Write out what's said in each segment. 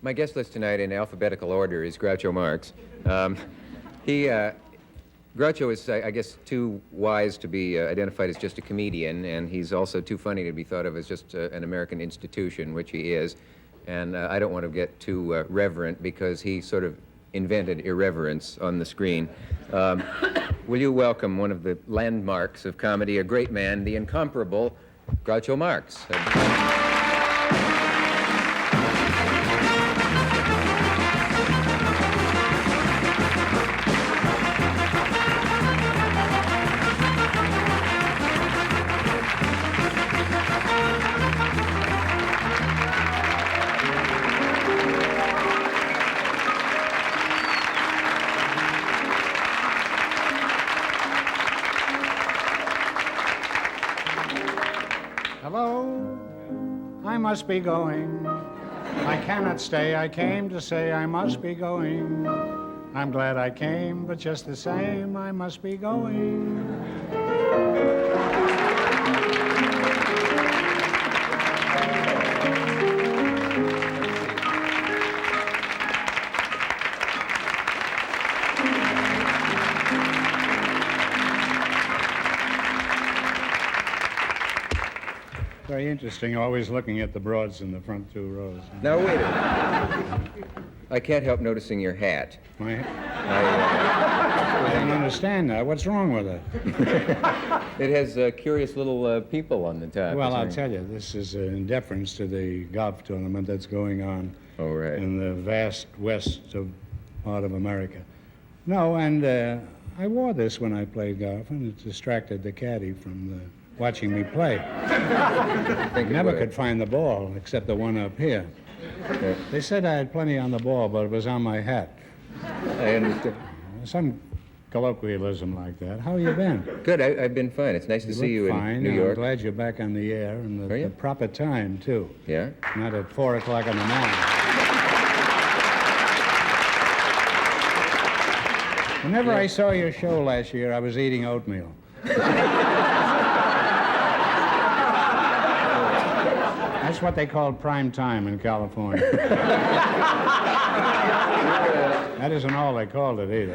My guest list tonight in alphabetical order is Groucho Marx. Groucho is, I guess, too wise to be identified as just a comedian, and he's also too funny to be thought of as just an American institution, which he is. And I don't want to get too reverent because he sort of invented irreverence on the screen. Will you welcome one of the landmarks of comedy, a great man, the incomparable Groucho Marx. Hello, I must be going. I cannot stay. I came to say I must be going. I'm glad I came, but just the same, I must be going. Very interesting, always looking at the broads in the front two rows. Now, wait a minute. I can't help noticing your hat. I don't understand that. What's wrong with it? It has curious little people on the top. Well, I'll tell you, this is in deference to the golf tournament that's going on in the vast west part of America. No, and I wore this when I played golf, and it distracted the caddy from watching me play. I never could find the ball, except the one up here. Okay. They said I had plenty on the ball, but it was on my hat. I understand. Some colloquialism like that. How you been? Good. I've been fine. It's nice to see you in New York. I'm glad you're back on the air, and the proper time, too. Yeah? Not at 4 o'clock in the morning. Whenever I saw your show last year, I was eating oatmeal. That's what they call prime time in California. That isn't all they called it either.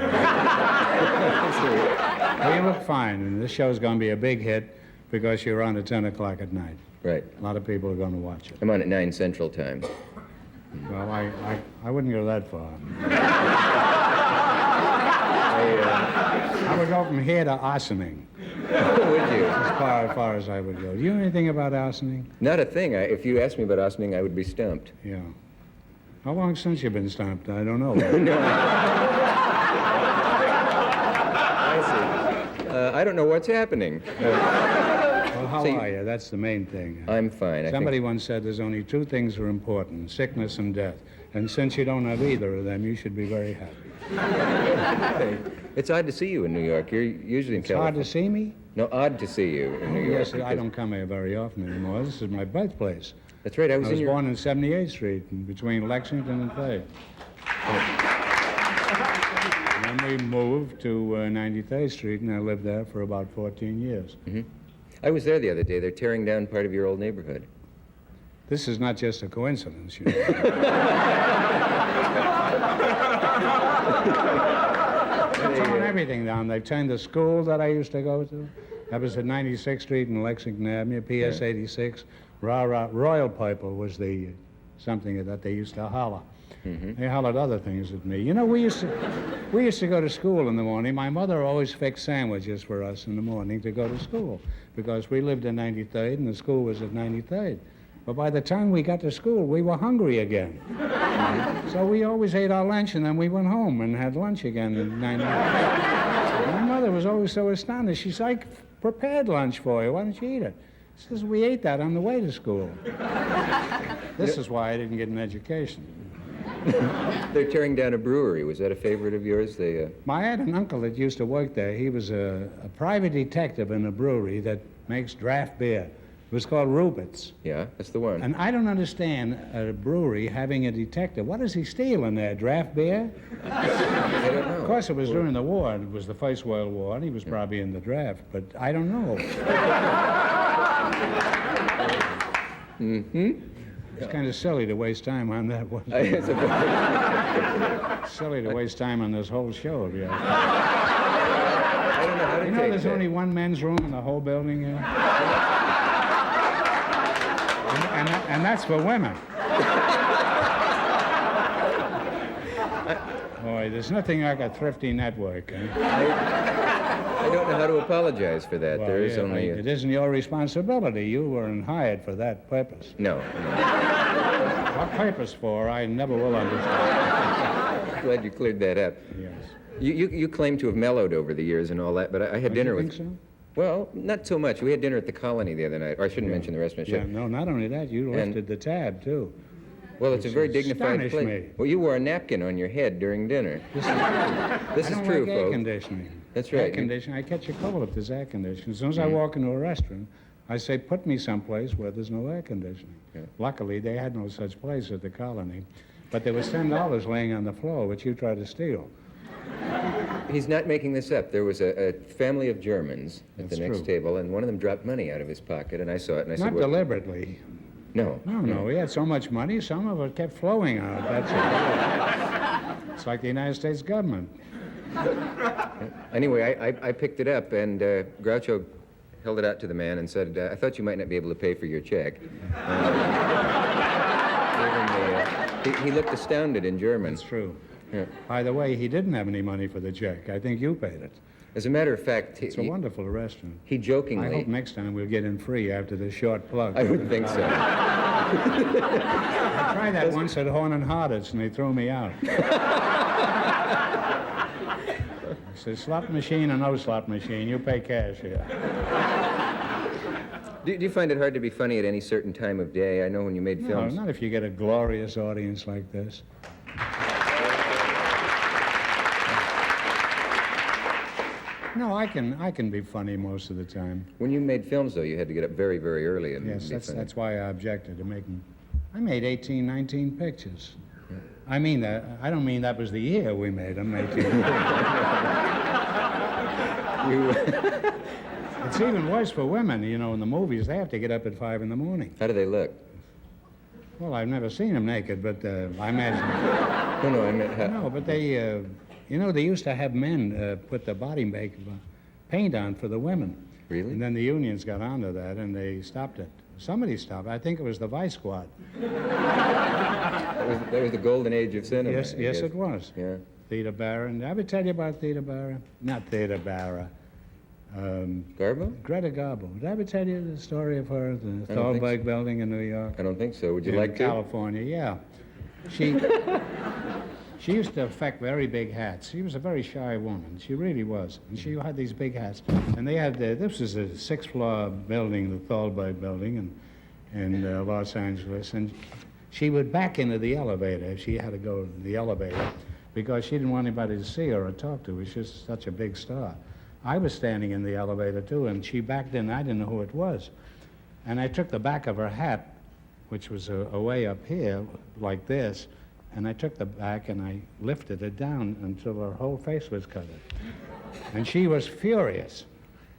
Well, you look fine, and this show's going to be a big hit because you're on at 10 o'clock at night. Right. A lot of people are going to watch it. I'm on at 9 Central Time. Well, I wouldn't go that far. I would go from here to arsoning. Would you? As far as I would go. Do you know anything about arsoning? Not a thing. If you asked me about arsoning, I would be stumped. Yeah. How long since you've been stumped? I don't know. No. I see. I don't know what's happening. Well, how are you? That's the main thing. I'm fine. Somebody once said there's only two things that are important, sickness and death. And since you don't have either of them, you should be very happy. It's odd to see you in New York. You're usually in California. It's hard to see me? No, odd to see you in New York. Yes, I don't come here very often anymore. This is my birthplace. That's right. I was born in 78th Street, between Lexington and 3rd. And then we moved to 93rd Street, and I lived there for about 14 years. Mm-hmm. I was there the other day. They're tearing down part of your old neighborhood. This is not just a coincidence, you know. They're tearing everything down. They've turned the school that I used to go to. That was at 96th Street and Lexington Avenue, PS 86. Royal Piper was something that they used to holler. Mm-hmm. They hollered other things at me. You know, we used to go to school in the morning. My mother always fixed sandwiches for us in the morning to go to school because we lived in 93rd and the school was at 93rd. But by the time we got to school, we were hungry again. So we always ate our lunch, and then we went home and had lunch again in 93rd. My mother was always so astonished. She said, I prepared lunch for you. Why don't you eat it? She says, we ate that on the way to school. This is why I didn't get an education. They're tearing down a brewery. Was that a favorite of yours? I had an uncle that used to work there. He was a private detective in a brewery that makes draft beer. It was called Rupert's. Yeah, that's the one. And I don't understand a brewery having a detective. What does he steal in there, draft beer? I don't know. Of course, it was during the war. It was the First World War, and he was probably in the draft, but I don't know. Mm-hmm. It's kind of silly to waste time on that one. It's a very- Silly to waste time on this whole show of yours. I don't know how to You know, take there's that. only one men's room in the whole building here. And that's for women. Boy, there's nothing like a thrifty network. I don't know how to apologize for that. Well, There is yeah, only it isn't your responsibility. You weren't hired for that purpose. No. What purpose for, I never will understand. Glad you cleared that up. Yes. You claim to have mellowed over the years and all that, but I had Don't dinner you with... think so? Well, not so much. We had dinner at the Colony the other night. Or I shouldn't mention the restaurant. Yeah, no, not only that, you lifted the tab, too. Well, it's a very Which dignified astonished place. me. Well, you wore a napkin on your head during dinner. This This I is don't true, like air folks. conditioning. That's Air right. conditioning, I catch a cold if there's air conditioning. As soon as I walk into a restaurant, I say, put me someplace where there's no air conditioning. Yeah. Luckily, they had no such place at the Colony. But there was $10 laying on the floor, which you tried to steal. He's not making this up. There was a family of Germans at That's the next true. table, and one of them dropped money out of his pocket, and I saw it, and I said, Not "What?" deliberately. No. No, he had so much money, some of it kept flowing out. That's it. It's like the United States government. Anyway, I picked it up, and Groucho held it out to the man and said, I thought you might not be able to pay for your check. He looked astounded in German. That's true. Yeah. By the way, he didn't have any money for the check. I think you paid it. As a matter of fact, It's a wonderful restaurant. he I jokingly... hope next time we'll get in free after this short plug. I would think so. I tried that once at Horn and Hardest, and they threw me out. I said, slot machine or no slot machine, you pay cash here. Do you find it hard to be funny at any certain time of day? I know when you made No, films... not if you get a glorious audience like this. No, I can be funny most of the time. When you made films, though, you had to get up very, very early and Yes, be funny. that's why I objected to making. I made 18, 19 pictures. I mean that. I don't mean that was the year we made them. 18. It's even worse for women. You know, in the movies, they have to get up at 5 in the morning. How do they look? Well, I've never seen them naked, but I imagine. No, I meant how... No, but they. You know, they used to have men put the body paint on for the women. Really? And then the unions got onto that, and they stopped it. Somebody stopped it. I think it was the Vice Squad. That was the golden age of cinema. Yes, I yes, guess. it was. Yeah. Theta Barra. Did I ever tell you about Theta Barra? Not Theta Barra. Garbo? Greta Garbo. Did I ever tell you the story of her, the I don't think Thalberg building in New York? I don't think so. Would you In like to? California, yeah. She used to affect very big hats. She was a very shy woman. She really was. And she had these big hats. And they had, this was a 6th-floor building, the Thalberg building in Los Angeles. And she would back into the elevator if she had to go to the elevator because she didn't want anybody to see her or talk to her. She was such a big star. I was standing in the elevator, too, and she backed in. I didn't know who it was. And I took the back of her hat, which was a way up here, like this, and I took the back and I lifted it down until her whole face was covered. And she was furious.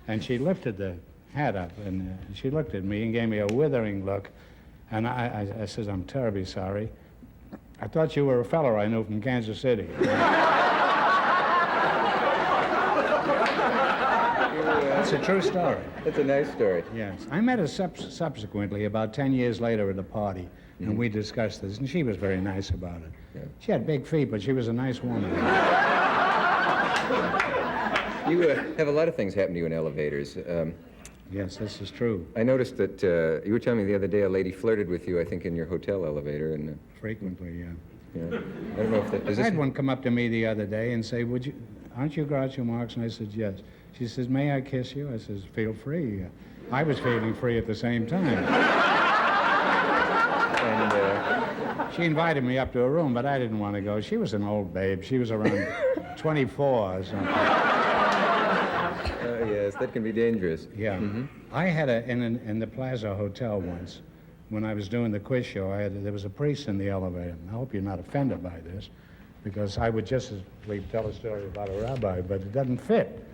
And she lifted the hat up and she looked at me and gave me a withering look. And I says, I'm terribly sorry. I thought you were a fellow I knew from Kansas City. That's a true story. That's a nice story. Yes. I met her subsequently, about 10 years later at a party, and we discussed this, and she was very nice about it. Yeah. She had big feet, but she was a nice woman. You have a lot of things happen to you in elevators. Yes, this is true. I noticed that you were telling me the other day a lady flirted with you, I think, in your hotel elevator. And Frequently, yeah. yeah. I don't know if that... Is I this... had one come up to me the other day and say, aren't you Groucho Marx? And I said, yes. She says, may I kiss you? I says, feel free. I was feeling free at the same time. And, She invited me up to her room, but I didn't want to go. She was an old babe. She was around 24 or something. yes, that can be dangerous. Yeah. Mm-hmm. I had in the Plaza Hotel once, when I was doing the quiz show, there was a priest in the elevator. I hope you're not offended by this, because I would just as lief tell a story about a rabbi, but it doesn't fit.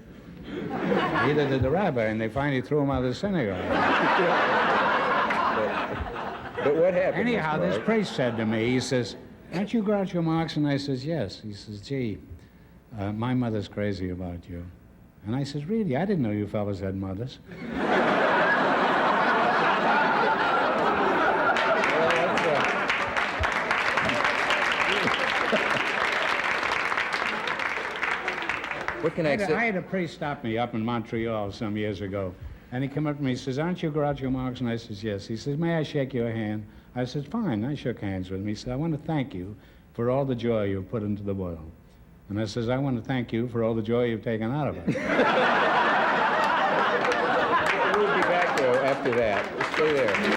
Neither did the rabbi, and they finally threw him out of the synagogue. But what happened? Anyhow, Mr. this Marx? priest said to me, he says, "Aren't you Groucho Marx?" And I says, "Yes." He says, "Gee, my mother's crazy about you." And I says, "Really? I didn't know you fellas had mothers." What can I say? I had a priest stop me up in Montreal some years ago, and he came up to me and says, "Aren't you Groucho Marx?" And I says, "Yes." He says, "May I shake your hand?" I said, "Fine." I shook hands with him. He said, "I want to thank you for all the joy you've put into the world." And I says, "I want to thank you for all the joy you've taken out of it." We'll be back, though, after that. Stay there.